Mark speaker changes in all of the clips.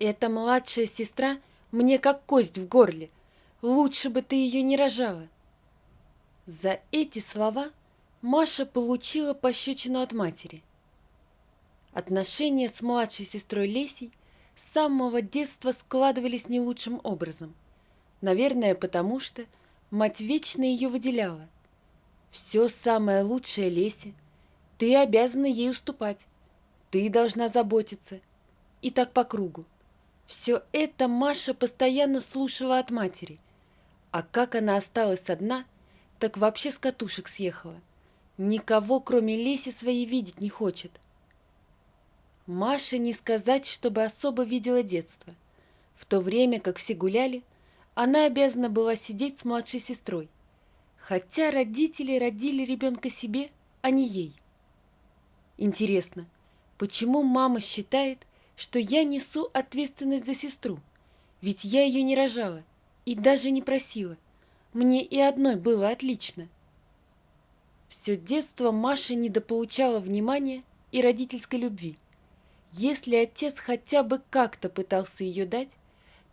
Speaker 1: Эта младшая сестра мне как кость в горле. Лучше бы ты ее не рожала. За эти слова Маша получила пощечину от матери. Отношения с младшей сестрой Лесей с самого детства складывались не лучшим образом. Наверное, потому что мать вечно ее выделяла. Все самое лучшее Лесе, ты обязана ей уступать, ты должна заботиться. И так по кругу. Все это Маша постоянно слушала от матери. А как она осталась одна, так вообще с катушек съехала. Никого, кроме Леси, своей видеть не хочет. Маша не сказать, чтобы особо видела детство. В то время, как все гуляли, она обязана была сидеть с младшей сестрой. Хотя родители родили ребенка себе, а не ей. Интересно, почему мама считает, что я несу ответственность за сестру? Ведь я ее не рожала и даже не просила. Мне и одной было отлично. Все детство Маша недополучала внимания и родительской любви. Если отец хотя бы как-то пытался ее дать,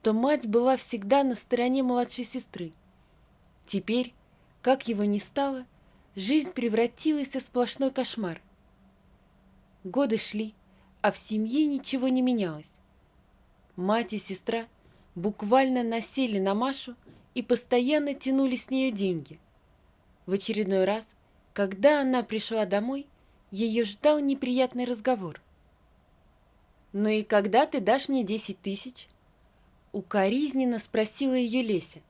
Speaker 1: то мать была всегда на стороне младшей сестры. Теперь, как его ни стало, жизнь превратилась в сплошной кошмар. Годы шли, а в семье ничего не менялось. Мать и сестра буквально насели на Машу и постоянно тянули с нее деньги. В очередной раз, когда она пришла домой, ее ждал неприятный разговор. «Ну и когда ты дашь мне 10 тысяч?» Укоризненно спросила ее Леся.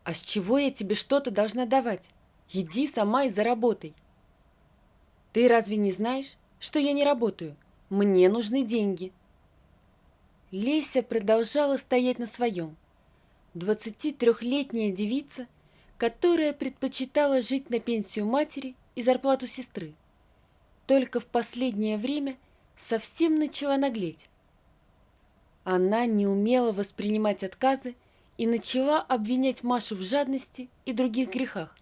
Speaker 1: «А с чего я тебе что-то должна давать? Иди сама и заработай». «Ты разве не знаешь, что я не работаю? Мне нужны деньги». Леся продолжала стоять на своем. 23-летняя девица, которая предпочитала жить на пенсию матери и зарплату сестры. Только в последнее время совсем начала наглеть. Она не умела воспринимать отказы и начала обвинять Машу в жадности и других грехах.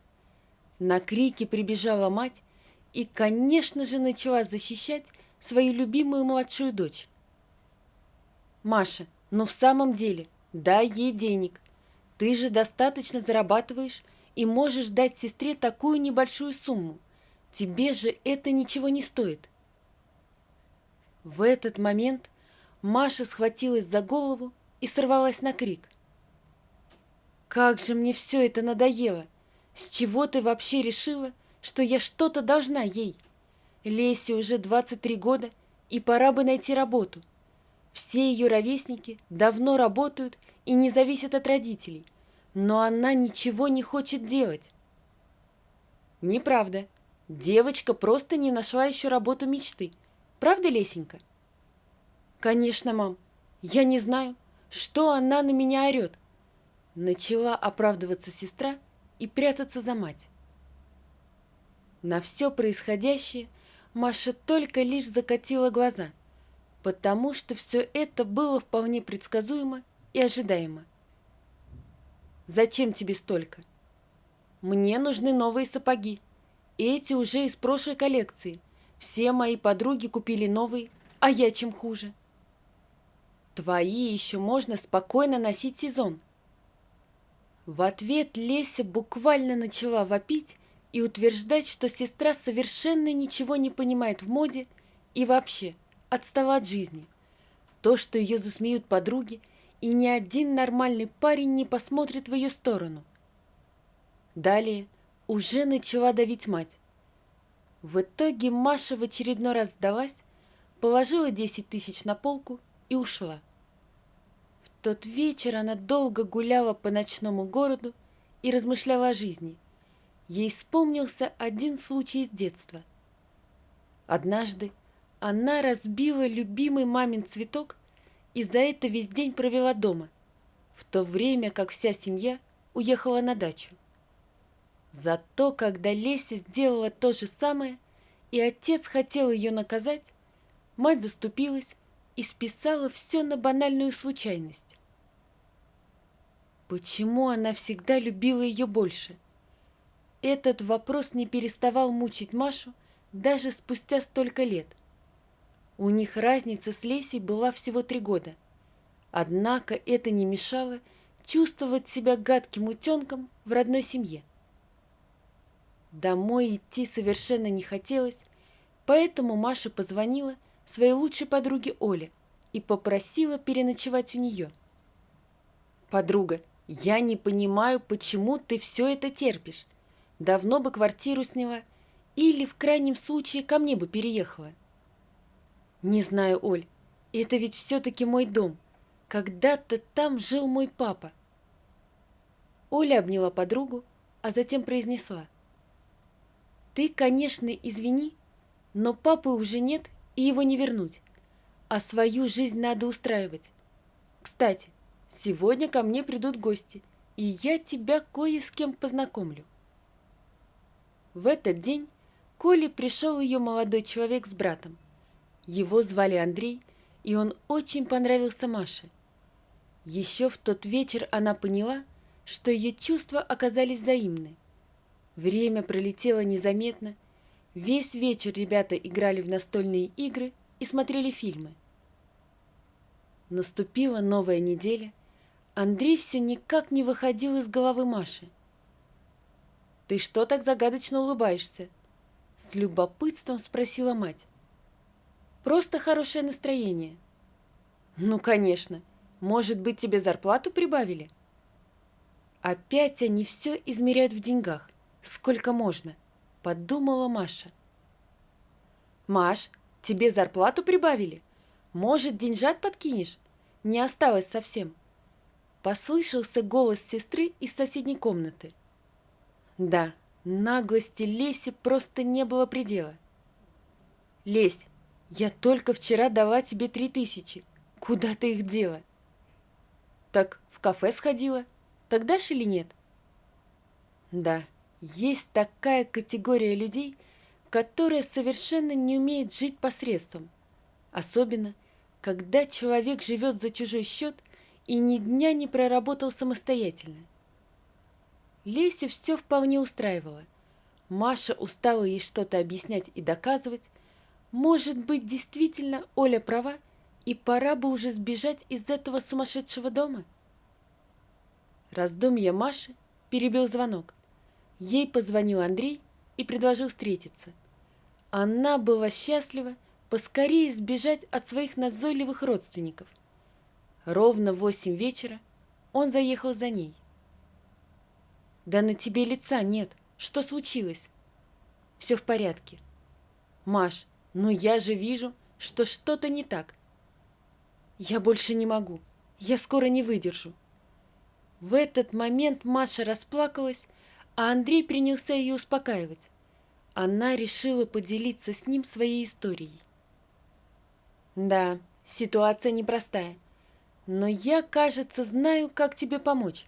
Speaker 1: На крики прибежала мать и, конечно же, начала защищать свою любимую младшую дочь. «Маша, ну в самом деле, дай ей денег. Ты же достаточно зарабатываешь и можешь дать сестре такую небольшую сумму. Тебе же это ничего не стоит». В этот момент Маша схватилась за голову и сорвалась на крик. «Как же мне все это надоело! С чего ты вообще решила, что я что-то должна ей? Лесе уже 23 года, и пора бы найти работу. Все ее ровесники давно работают и не зависят от родителей, но она ничего не хочет делать». «Неправда. Девочка просто не нашла еще работу мечты. Правда, Лесенька?» «Конечно, мам. Я не знаю, что она на меня орет». Начала оправдываться сестра и прятаться за мать. На все происходящее Маша только лишь закатила глаза, потому что все это было вполне предсказуемо и ожидаемо. «Зачем тебе столько?» «Мне нужны новые сапоги. Эти уже из прошлой коллекции. Все мои подруги купили новые, а я чем хуже?» «Твои еще можно спокойно носить сезон». В ответ Леся буквально начала вопить и утверждать, что сестра совершенно ничего не понимает в моде и вообще отстала от жизни. То, что ее засмеют подруги, и ни один нормальный парень не посмотрит в ее сторону. Далее уже начала давить мать. В итоге Маша в очередной раз сдалась, положила 10 тысяч на полку и ушла. В тот вечер она долго гуляла по ночному городу и размышляла о жизни. Ей вспомнился один случай из детства. Однажды она разбила любимый мамин цветок и за это весь день провела дома, в то время как вся семья уехала на дачу. Зато, когда Леся сделала то же самое, и отец хотел ее наказать, мать заступилась и списала все на банальную случайность. Почему она всегда любила ее больше? Этот вопрос не переставал мучить Машу даже спустя столько лет. У них разница с Лесей была всего 3 года. Однако это не мешало чувствовать себя гадким утенком в родной семье. Домой идти совершенно не хотелось, поэтому Маша позвонила своей лучшей подруге Оле и попросила переночевать у нее. «Подруга, я не понимаю, почему ты все это терпишь. Давно бы квартиру сняла или, в крайнем случае, ко мне бы переехала». «Не знаю, Оль, это ведь все-таки мой дом. Когда-то там жил мой папа». Оля обняла подругу, а затем произнесла: «Ты, конечно, извини, но папы уже нет, и его не вернуть, а свою жизнь надо устраивать. Кстати, сегодня ко мне придут гости, и я тебя кое с кем познакомлю». В этот день к Оле пришел ее молодой человек с братом. Его звали Андрей, и он очень понравился Маше. Еще в тот вечер она поняла, что ее чувства оказались взаимны. Время пролетело незаметно. Весь вечер ребята играли в настольные игры и смотрели фильмы. Наступила новая неделя. Андрей все никак не выходил из головы Маши. «Ты что так загадочно улыбаешься?» — с любопытством спросила мать. «Просто хорошее настроение». «Ну, конечно. Может быть, тебе зарплату прибавили?» «Опять они все измеряют в деньгах. Сколько можно?» — подумала Маша. «Маш, тебе зарплату прибавили? Может, деньжат подкинешь? Не осталось совсем». Послышался голос сестры из соседней комнаты. Да, наглости Леси просто не было предела. «Лесь, я только вчера дала тебе 3000. Куда ты их дела?» «Так в кафе сходила. Тогда ж или нет?» Да, есть такая категория людей, которая совершенно не умеет жить посредством. Особенно, когда человек живет за чужой счет и ни дня не проработал самостоятельно. Лесю все вполне устраивало. Маша устала ей что-то объяснять и доказывать. Может быть, действительно Оля права, и пора бы уже сбежать из этого сумасшедшего дома? Раздумья Маши перебил звонок. Ей позвонил Андрей и предложил встретиться. Она была счастлива поскорее сбежать от своих назойливых родственников. Ровно в 8 вечера он заехал за ней. «Да на тебе лица нет. Что случилось?» «Все в порядке». «Маш, ну я же вижу, что что-то не так». «Я больше не могу. Я скоро не выдержу». В этот момент Маша расплакалась, а Андрей принялся ее успокаивать. Она решила поделиться с ним своей историей. «Да, ситуация непростая, но я, кажется, знаю, как тебе помочь.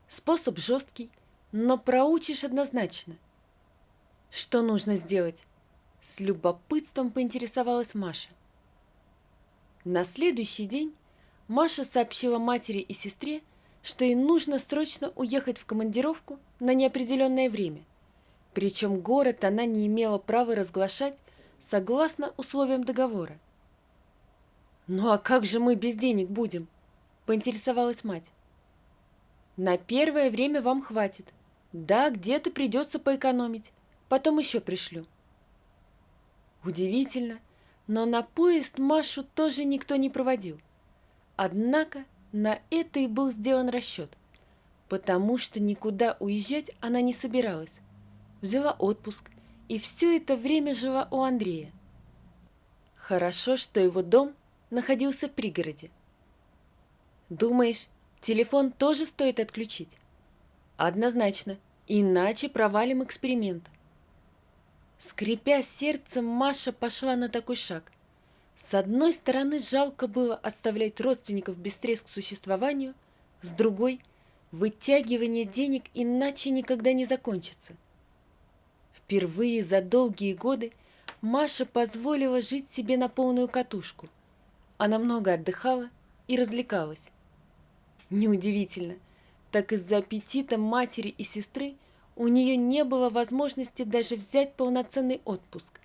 Speaker 1: Способ жесткий, но проучишь однозначно». «Что нужно сделать?» — с любопытством поинтересовалась Маша. На следующий день Маша сообщила матери и сестре, что ей нужно срочно уехать в командировку на неопределенное время. Причем город она не имела права разглашать согласно условиям договора. «Ну а как же мы без денег будем?» – поинтересовалась мать. «На первое время вам хватит. Да, где-то придется поэкономить. Потом еще пришлю». Удивительно, но на поезд Машу тоже никто не проводил. Однако на это и был сделан расчет, потому что никуда уезжать она не собиралась. Взяла отпуск и все это время жила у Андрея. Хорошо, что его дом находился в пригороде. «Думаешь, телефон тоже стоит отключить?» «Однозначно, иначе провалим эксперимент». Скрипя сердцем, Маша пошла на такой шаг. С одной стороны, жалко было оставлять родственников без средств к существованию, с другой – вытягивание денег иначе никогда не закончится. Впервые за долгие годы Маша позволила жить себе на полную катушку. Она много отдыхала и развлекалась. Неудивительно, так из-за аппетита матери и сестры у нее не было возможности даже взять полноценный отпуск,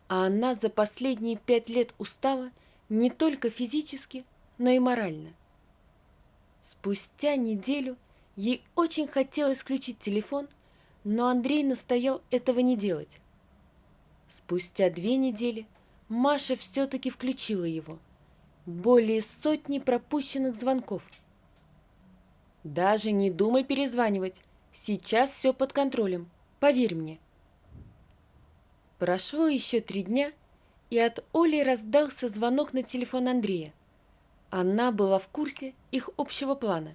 Speaker 1: а она за последние 5 лет устала не только физически, но и морально. Спустя неделю ей очень хотелось включить телефон, но Андрей настоял этого не делать. Спустя 2 недели Маша все-таки включила его. Более сотни пропущенных звонков. «Даже не думай перезванивать. Сейчас все под контролем. Поверь мне». Прошло еще 3 дня, и от Оли раздался звонок на телефон Андрея. Она была в курсе их общего плана.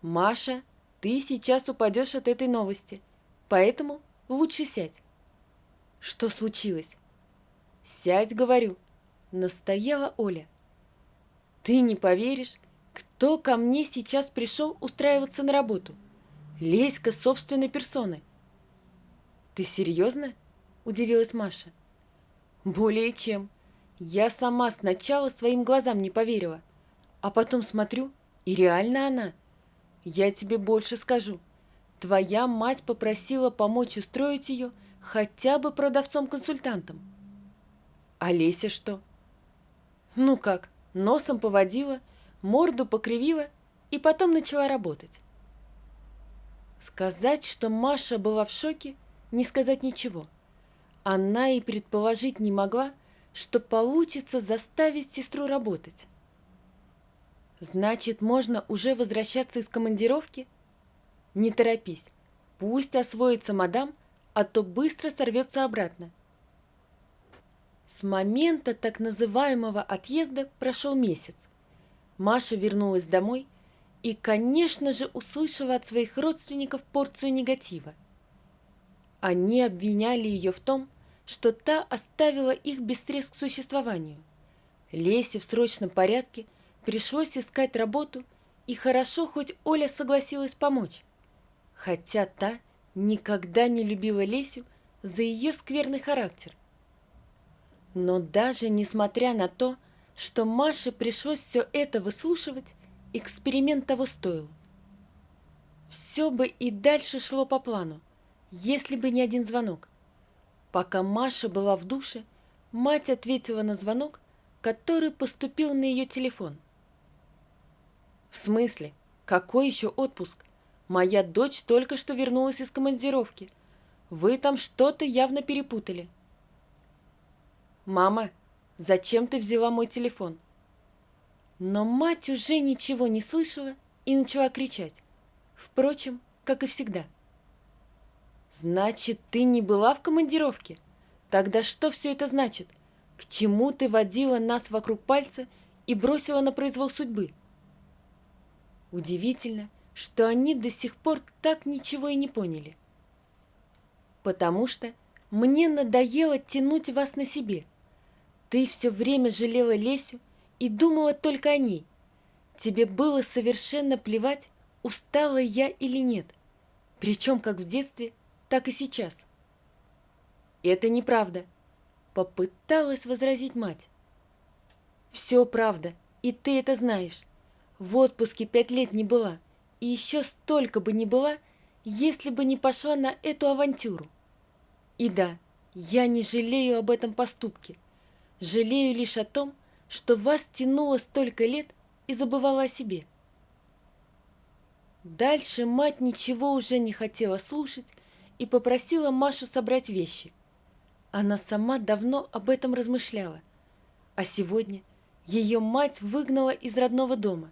Speaker 1: «Маша, ты сейчас упадешь от этой новости, поэтому лучше сядь». «Что случилось?» «Сядь, говорю», — настояла Оля. «Ты не поверишь, кто ко мне сейчас пришел устраиваться на работу? Леська собственной персоной». «Ты серьезно?» – удивилась Маша. «Более чем. Я сама сначала своим глазам не поверила, а потом смотрю, и реально она. Я тебе больше скажу. Твоя мать попросила помочь устроить ее хотя бы продавцом-консультантом». «А Леся что?» «Ну как, носом поводила, морду покривила и потом начала работать». Сказать, что Маша была в шоке, не сказать ничего. Она и предположить не могла, что получится заставить сестру работать. «Значит, можно уже возвращаться из командировки?» «Не торопись, пусть освоится мадам, а то быстро сорвется обратно». С момента так называемого отъезда прошел месяц. Маша вернулась домой и, конечно же, услышала от своих родственников порцию негатива. Они обвиняли ее в том, что та оставила их без средств к существованию. Лесе в срочном порядке пришлось искать работу, и хорошо, хоть Оля согласилась помочь, хотя та никогда не любила Лесю за ее скверный характер. Но даже несмотря на то, что Маше пришлось все это выслушивать, эксперимент того стоил. Все бы и дальше шло по плану, если бы не один звонок. Пока Маша была в душе, мать ответила на звонок, который поступил на ее телефон. «В смысле? Какой еще отпуск? Моя дочь только что вернулась из командировки. Вы там что-то явно перепутали». «Мама, зачем ты взяла мой телефон?» Но мать уже ничего не слышала и начала кричать. Впрочем, как и всегда. «Значит, ты не была в командировке? Тогда что все это значит? К чему ты водила нас вокруг пальца и бросила на произвол судьбы?» Удивительно, что они до сих пор так ничего и не поняли. «Потому что мне надоело тянуть вас на себе. Ты все время жалела Лесю и думала только о ней. Тебе было совершенно плевать, устала я или нет, причем как в детстве, так и сейчас». «Это неправда», — попыталась возразить мать. «Все правда, и ты это знаешь. В отпуске 5 лет не была, и еще столько бы не была, если бы не пошла на эту авантюру. И да, я не жалею об этом поступке. Жалею лишь о том, что вас тянуло столько лет и забывала о себе». Дальше мать ничего уже не хотела слушать и попросила Машу собрать вещи. Она сама давно об этом размышляла, а сегодня ее мать выгнала из родного дома.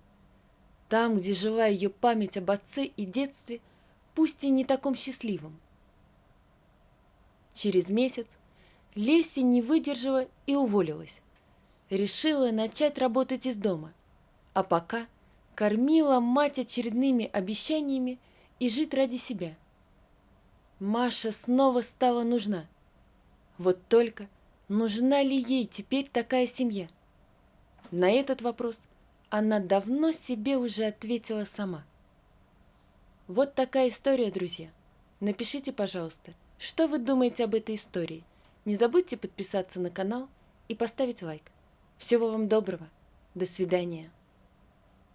Speaker 1: Там, где жила ее память об отце и детстве, пусть и не таком счастливом. Через месяц Леся не выдержала и уволилась. Решила начать работать из дома, а пока кормила мать очередными обещаниями и жить ради себя. Маша снова стала нужна. Вот только нужна ли ей теперь такая семья? На этот вопрос она давно себе уже ответила сама. Вот такая история, друзья. Напишите, пожалуйста, что вы думаете об этой истории. Не забудьте подписаться на канал и поставить лайк. Всего вам доброго. До свидания.